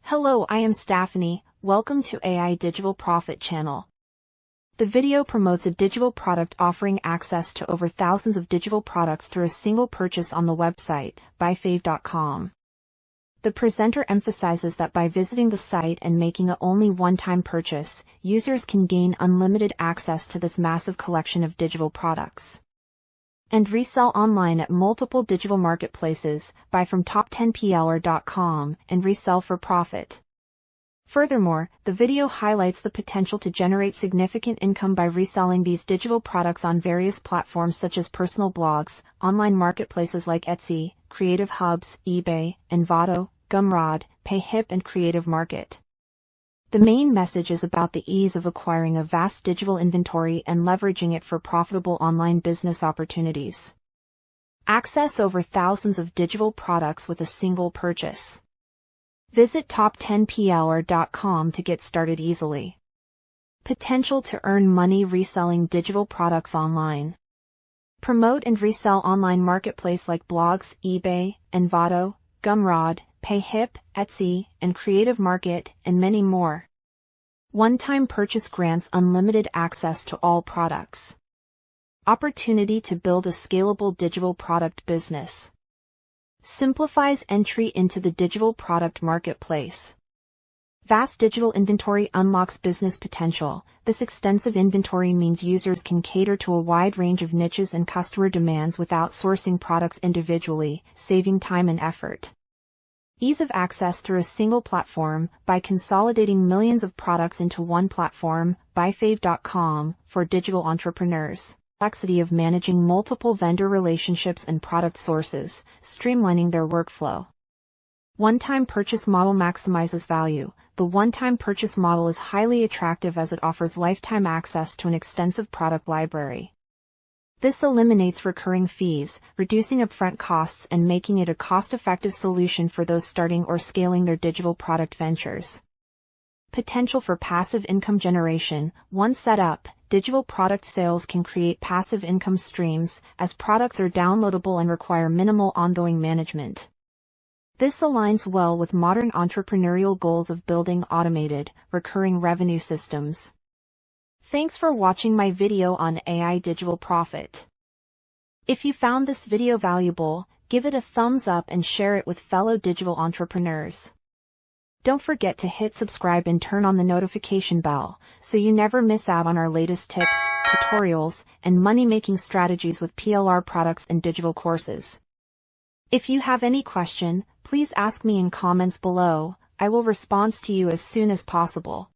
Hello, I am Stephanie. Welcome to AI Digital Profit channel. The video promotes a digital product offering access to over thousands of digital products through a single purchase on the website, buyfave.com. The presenter emphasizes that by visiting the site and making a only one-time purchase, users can gain unlimited access to this massive collection of digital products. And resell online at multiple digital marketplaces, buy from top10plr.com, and resell for profit. Furthermore, the video highlights the potential to generate significant income by reselling these digital products on various platforms such as personal blogs, online marketplaces like Etsy, Creative Hubs, eBay, Envato, Gumroad, PayHip and Creative Market. The main message is about the ease of acquiring a vast digital inventory and leveraging it for profitable online business opportunities. Access over thousands of digital products with a single purchase. Visit top10plr.com to get started easily. Potential to earn money reselling digital products online. Promote and resell online marketplace like blogs, eBay, Envato, Gumroad, PayHip, Etsy, and Creative Market, and many more. One-time purchase grants unlimited access to all products. Opportunity to build a scalable digital product business. Simplifies entry into the digital product marketplace. Vast digital inventory unlocks business potential. This extensive inventory means users can cater to a wide range of niches and customer demands without sourcing products individually, saving time and effort. Ease of access through a single platform, by consolidating millions of products into one platform, buyfave.com, for digital entrepreneurs. Complexity of managing multiple vendor relationships and product sources, streamlining their workflow. One-time purchase model maximizes value. The one-time purchase model is highly attractive as it offers lifetime access to an extensive product library. This eliminates recurring fees, reducing upfront costs and making it a cost-effective solution for those starting or scaling their digital product ventures. Potential for passive income generation. Once set up, digital product sales can create passive income streams, as products are downloadable and require minimal ongoing management. This aligns well with modern entrepreneurial goals of building automated, recurring revenue systems. Thanks for watching my video on AI Digital Profit. If you found this video valuable, give it a thumbs up and share it with fellow digital entrepreneurs. Don't forget to hit subscribe and turn on the notification bell, so you never miss out on our latest tips, tutorials, and money-making strategies with PLR products and digital courses. If you have any question, please ask me in comments below. I will respond to you as soon as possible.